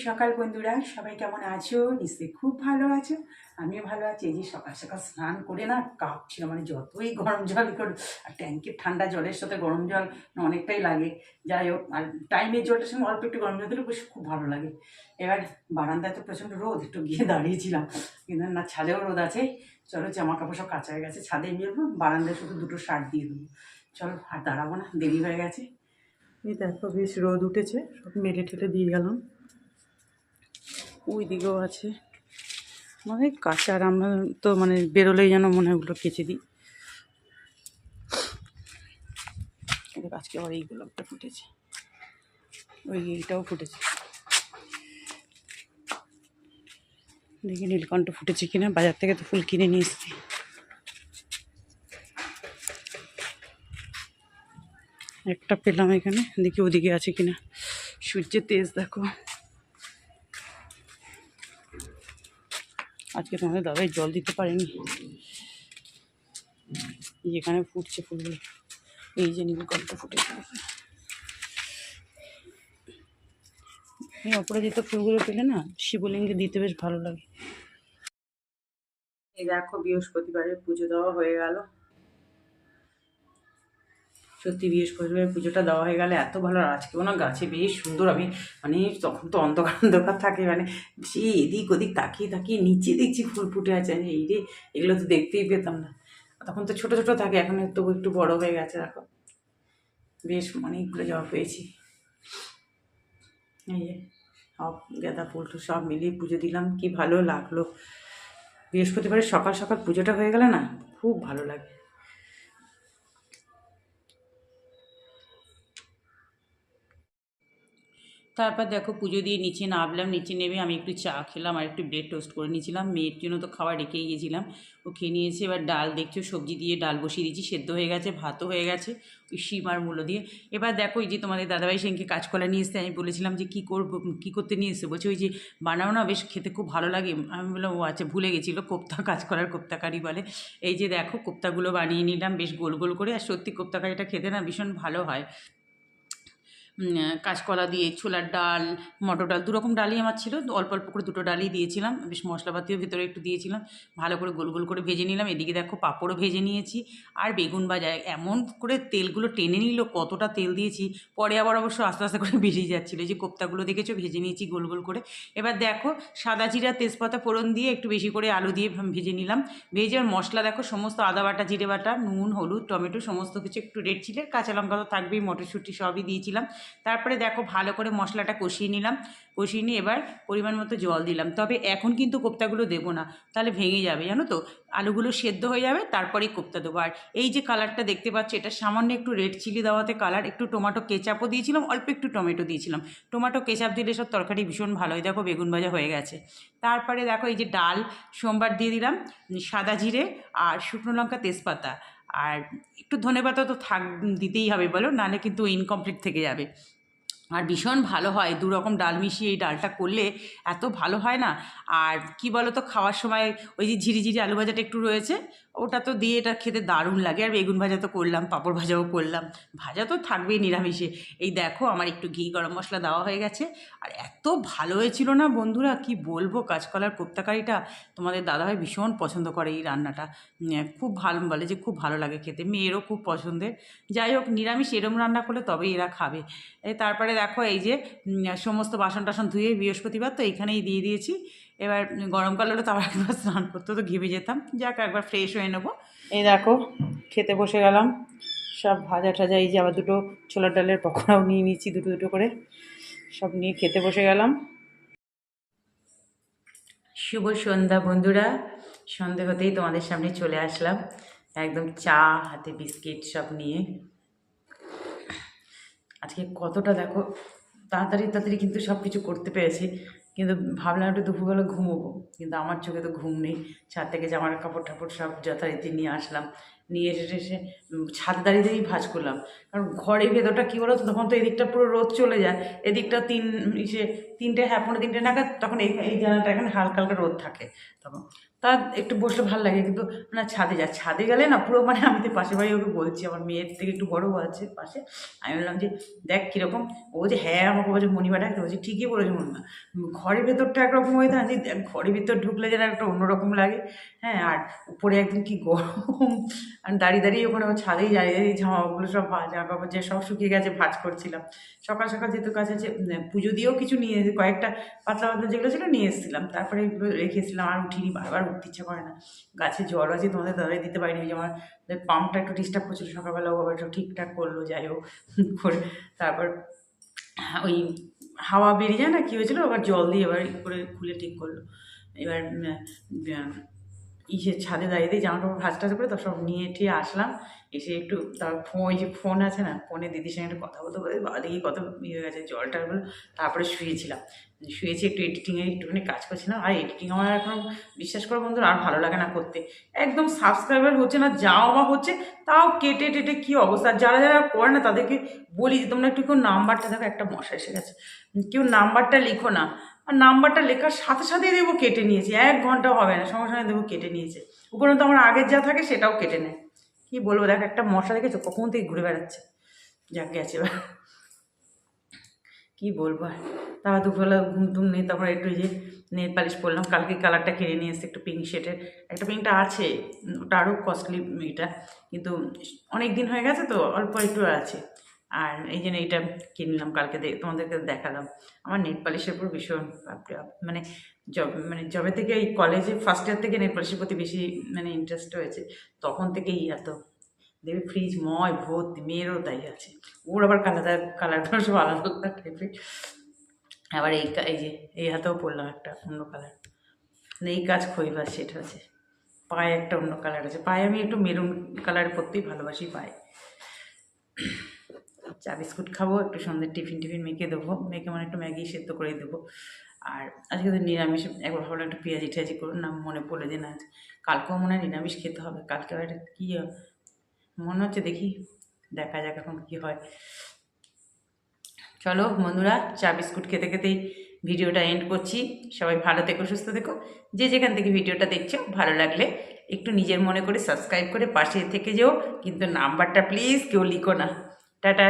সকাল বন্ধুরা, সবাই কেমন আছো? নিশ্চয়ই খুব ভালো আছো। আমিও ভালো আছি। এই যে সকাল সকাল স্নান করে না কাঁপছিল, মানে যতই গরম জল করে আর ট্যাঙ্কির ঠান্ডা জলের সাথে গরম জল অনেকটাই লাগে। যাই হোক, আর টাইমের জলটার সঙ্গে অল্প একটু গরম জল দিলে বেশ খুব ভালো লাগে। এবার বারান্দায় তো প্রচণ্ড রোদ, একটু গিয়ে দাঁড়িয়েছিলাম, কিন্তু না ছাদেও রোদ আছে। চলো, জামা কাপড় সব কাঁচা হয়ে গেছে, ছাদে মেলবো, বারান্দায় শুধু দুটো শার্ট দিয়ে দেবো। চলো, আর দাঁড়াবো না, দেরি হয়ে গেছে। এই দেখো বেশ রোদ উঠেছে, সব মেলে ঠেলে দিয়ে গেলাম। ওই দিকেও আছে, মানে কাঁচা, আর আমরা তো মানে বেরোলেই যেন মনে হয় ওগুলো কেচে দিই। আজকে আবার এই গোলাপটা ফুটেছে, ওই এইটাও ফুটেছে। দেখি নীলকণ্ঠ ফুটেছে কিনা, বাজার থেকে তো ফুল কিনে নিয়ে এসেছি। একটা পেলাম এখানে, দেখি ওদিকে আছে কিনা। সূর্যের তেজ দেখো। আজকে তোমাদের দাদাই জল দিতে পারেনি, যেখানে ফুটছে ফুলগুলো। এই যে নীলকণ্ঠ ফুটেছে, এই অপরাজিত ফুলগুলো পেলে না শিবলিঙ্গে দিতে বেশ ভালো লাগে। এই দেখো বৃহস্পতিবারের পুজো দেওয়া হয়ে গেল। সত্যি বৃহস্পতিবার পুজোটা দেওয়া হয়ে গেলে এত ভালো। আর আজকেও না গাছে বেশ সুন্দর, আমি মানে তখন তো অন্ধকার অন্ধকার থাকে, মানে সে এদিক ওদিক তাকিয়ে তাকিয়ে নিচে দেখছি ফুল ফুটে আছে। এই রে, এগুলো তো দেখতেই পেতাম না, তখন তো ছোট ছোট থাকে, এখন একটু একটু বড় হয়ে গেছে। দেখো বেশ অনেকগুলো জবা পেয়েছি। এই যে সব গাঁদা ফুল টুল সব মিলিয়ে পুজো দিলাম, কি ভালো লাগলো। বৃহস্পতিবারের সকাল সকাল পুজোটা হয়ে গেলে না খুব ভালো লাগে। তারপর দেখো পুজো দিয়ে নিচে নামলাম, নিচে নেমে আমি একটু চা খেলাম আর একটু ব্রেড টোস্ট করে নিয়েছিলাম। মেয়ের জন্য তো খাবার রেখেই গিয়েছিলাম, ও খেয়ে নিয়েছে। এবার ডাল দেখছো, সবজি দিয়ে ডাল বসিয়ে দিয়েছি, সেদ্ধ হয়ে গেছে, ভাতও হয়ে গেছে ওই শিম আর মূলো দিয়ে। এবার দেখো এই যে তোমাদের দাদাভাই সেদিনকে কাঁচকলা নিয়ে এসতে, আমি বলেছিলাম যে কী করবো, কী করতে নিয়ে এসে, বলছে ওই যে বানাও না, বেশ খেতে খুব ভালো লাগে। আমি বললাম ও আচ্ছা, ভুলে গেছিলো, কোপ্তা, কাঁচকলার কোপ্তা কারি বলে। এই যে দেখো কোপ্তাগুলো বানিয়ে নিলাম বেশ গোল গোল করে। আর সত্যি কোপ্তা কারিটা খেতে না ভীষণ ভালো হয়। কাঁচকলা দিয়ে ছোলার ডাল, মটর ডাল, দুরকম ডালই আমার ছিল, অল্প অল্প করে দুটো ডালই দিয়েছিলাম, বেশ মশলাপাতিও ভেতরে একটু দিয়েছিলাম। ভালো করে গোল গোল করে ভেজে নিলাম। এদিকে দেখো পাঁপড়ও ভেজে নিয়েছি, আর বেগুন ভাজা। এমন করে তেলগুলো টেনে নিল, কতটা তেল দিয়েছি, পরে আবার অবশ্য আস্তে আস্তে করে বেরিয়ে যাচ্ছিলো। এই যে কোপ্তাগুলো দেখেছো ভেজে নিয়েছি গোল গোল করে। এবার দেখো সাদা জিরা তেজপাতা ফোড়ন দিয়ে একটু বেশি করে আলু দিয়ে ভেজে নিলাম। ভেজে আর মশলা দেখো সমস্ত আদা বাটা, জিরে বাটা, নুন, হলুদ, টমেটো সমস্ত কিছু, একটু রেড চিলি, কাঁচা লঙ্কা তো থাকবেই, মটরশুঁটি সবই দিয়েছিলাম। তারপরে দেখো ভালো করে মশলাটা কষিয়ে নিলাম। কষিয়ে নিয়ে এবার পরিমাণ মতো জল দিলাম। তবে এখন কিন্তু কোপ্তাগুলো দেবো না, তাহলে ভেঙে যাবে জানো তো। আলুগুলো সেদ্ধ হয়ে যাবে, তারপরেই কোপ্তা দেবো। আর এই যে কালারটা দেখতে পাচ্ছ, এটা সামান্য একটু রেড চিলি দেওয়াতে কালার। একটু টমেটো কেচাপও দিয়েছিলাম, অল্প একটু টমেটো দিয়েছিলাম। টমেটো কেচাপ দিলে সব তরকারি ভীষণ ভালো হয়। দেখো বেগুন ভাজা হয়ে গেছে। তারপরে দেখো এই যে ডাল সোমবার দিয়ে দিলাম, সাদা জিরে আর শুকনো লঙ্কা, তেজপাতা, আর একটু ধনেপাতা তো দিতেই হবে বলো, নাহলে কিন্তু ইনকমপ্লিট থেকে যাবে। আর ভীষণ ভালো হয়, দু রকম ডাল মিশিয়ে এই ডালটা করলে এত ভালো হয় না। আর কি বলো তো, খাওয়ার সময় ওই যে ঝিরিঝিরি আলু ভাজাটা একটু রয়েছে, ওটা তো দিয়ে এটা খেতে দারুণ লাগে। আর বেগুন ভাজা তো করলাম, পাঁপড় ভাজাও করলাম, ভাজা তো থাকবেই নিরামিষে। এই দেখো আমার একটু ঘি গরম মশলা দেওয়া হয়ে গেছে। আর এত ভালো হয়েছিল না বন্ধুরা, কি বলবো, কাঁচকলার কোপ্তা কারিটা তোমাদের দাদাভাই ভীষণ পছন্দ করে এই রান্নাটা। খুব ভালো বলে যে খুব ভালো লাগে খেতে, মেয়েরও খুব পছন্দের। যাই হোক, নিরামিষ এরম রান্না করলে তবেই এরা খাবে। তারপরে দেখো এই যে সমস্ত বাসন টাসন ধুয়ে, বৃহস্পতিবার তো এইখানেই দিয়ে দিয়েছি। এবার গরমকাল হলে তো আবার একবার স্নান করতে তো ঘেমে যেতাম, যাক একবার ফ্রেশ হয়ে নেবো। এই দেখো খেতে বসে গেলাম, সব ভাজা টাজা। এই যে আবার দুটো ছোলার ডালের পকোড়াও নিয়ে নিচ্ছি, দুটো দুটো করে সব নিয়ে খেতে বসে গেলাম। শুভ সন্ধ্যা বন্ধুরা, সন্ধে হতেই তোমাদের সামনে চলে আসলাম, একদম চা হাতে, বিস্কিট সব নিয়ে। আজকে কতটা দেখো তাড়াতাড়ি তাড়াতাড়ি কিন্তু সব কিছু করতে পেরেছি, কিন্তু ভাবলাম একটু দুপুরবেলা ঘুমোবো, কিন্তু আমার চোখে তো ঘুম নেই। ছাদ থেকে জামার কাপড় টাপড় সব যথারীতি নিয়ে আসলাম, নিয়ে এসে ছাদে দাঁড়িয়ে দাঁড়িয়ে ভাঁজ করলাম। কারণ ঘরের ভেতরটা কী বলো তো, তখন তো এদিকটা পুরো রোদ চলে যায়, এদিকটা তিনটে, হ্যাঁ 3:45 নাগাদ, তখন এই জানাটা এখানে হালকা হালকা রোদ থাকে তখন। তা একটু বসলে ভালো লাগে, কিন্তু না ছাদে গেলে না পুরো মানে, আমি তো পাশে বাড়ি ওকে বলছি, আমার মেয়ের থেকে একটু বড়ো আছে পাশে, আমি বললাম যে দেখ কীরকম। ও যে হ্যাঁ আমাকে বলছে মণিমা ডাকতে, বলছি ঠিকই বলেছে মণিমা, ঘরের ভেতরটা একরকম হয়ে থাকে, ঘরের ভিতর ঢুকলে যেন একটা অন্যরকম লাগে। হ্যাঁ, আর উপরে একদম কি গরম, আর দাঁড়িয়ে দাঁড়িয়ে ওখানে ছাদেই দাঁড়িয়ে দাঁড়িয়ে জামাগুলো সব জামা কাপড় যে সব শুকিয়ে গেছে ভাঁজ করছিলাম। সকাল সকাল যেহেতু কাছে আছে, পুজো দিয়েও কিছু নিয়ে কয়েকটা পাতলা পাতলা যেগুলো ছিল নিয়ে এসেছিলাম, তারপরে এগুলো রেখেছিলাম, আর উঠিনি, বারবার উঠতে ইচ্ছা করে না। গাছে জল আছে, তোমাদের দাদাই দিতে পারিনি, ওই যে আমার পাম্পটা একটু ডিস্টার্ব করছিল সকালবেলা, ও আবার একটু ঠিকঠাক করলো, যাই হোক করে। তারপর ওই হাওয়া বেরিয়ে যায় না, কী হয়েছিল, আবার জল দিয়ে এবার করে খুলে ঠিক করলো। এবার ছাদে দাঁড়িয়ে দিয়ে জামা কাপড় ভাজ টাজ করে তো সব নিয়ে ঠিয়ে আসলাম, এসে একটু তার ওই যে ফোন আছে না, ফোনে দিদির সঙ্গে একটু কথা বলতে বলতে বাবা দেখি কত হয়ে গেছে জলটা বলে, তারপরে শুয়েছি একটু এডিটিংয়ের একটুখানি কাজ করছিলাম। আর এডিটিং আমার এখন বিশ্বাস করো বন্ধুরা আর ভালো লাগে না করতে, একদম সাবস্ক্রাইবার হচ্ছে না, যাও বা হচ্ছে তাও কেটে টেটে কী অবস্থা। যারা যারা করে না তাদেরকে বলি যে তোমরা একটু কেউ নাম্বারটা দেখো, একটা মশা এসে গেছে, কেউ নাম্বারটা লিখো না। আর নাম্বারটা লেখার সাথে সাথেই দেখবো কেটে নিয়েছে, 1 ঘন্টাও হবে না, সঙ্গে সঙ্গে দেখবো কেটে নিয়েছে। উপরন্ত আমার আগের যা থাকে সেটাও কেটে নেয়। কী বলবো, দেখ একটা মশা দেখেছো কখন থেকে ঘুরে বেড়াচ্ছে, যাক গেছে এবার কী বলবো। তারপর দুপুরবেলা ঘুম টুম নেই, তারপরে একটু যে নেল পালিশ পরলাম, কালকে কালারটা কিনে নিয়ে এসেছি একটু পিঙ্ক শেডের, একটা পিঙ্কটা আছে, ওটা আরও কস্টলি এটা, কিন্তু অনেক দিন হয়ে গেছে তো অল্প একটু আছে। আর এই জন্য এইটা কিনলাম, কালকে তোমাদেরকে দেখালাম। আমার নেল পালিশের উপর ভীষণ মানে যবে থেকে এই কলেজে ফার্স্ট ইয়ার থেকে নেল পালিশের প্রতি বেশি মানে ইন্টারেস্ট হয়েছে, তখন থেকেই এত দেখবি ফ্রিজ ভর্তি, মেয়েরও তাই আছে, ওর আবার কালারগুলো সব আলাদা আলাদা টাইপের। আবার এই যে এই হাতেও পরলাম একটা অন্য কালার, এই কাজ খইবার সেটা আছে, পায়ে একটা অন্য কালার আছে, পায়ে আমি একটু মেরুন কালার পরতেই ভালোবাসি পায়ে। চা বিস্কুট খাবো, একটু সন্ধ্যের টিফিন মেখে দেবো, মেখে মানে একটু ম্যাগি সেদ্ধ করে দেবো। আর আজকে তো নিরামিষ, একবার ভাবলাম একটু পেঁয়াজি টেয়াজি করুন না, মনে পড়ে যে না কালকেও মনে হয় নিরামিষ খেতে হবে, কালকে আবার কী মনে হচ্ছে, দেখি দেখা যাক এখন কী হয়। চলো বন্ধুরা, চা বিস্কুট খেতে খেতেই ভিডিওটা এন্ড করছি। সবাই ভালো থেকো, সুস্থ থেকো, যে যেখান থেকে ভিডিওটা দেখছো, ভালো লাগলে একটু নিজের মনে করে সাবস্ক্রাইব করে পাশে থেকে যেও, কিন্তু নাম্বারটা প্লিজ কেউ লিখো না। টাটা।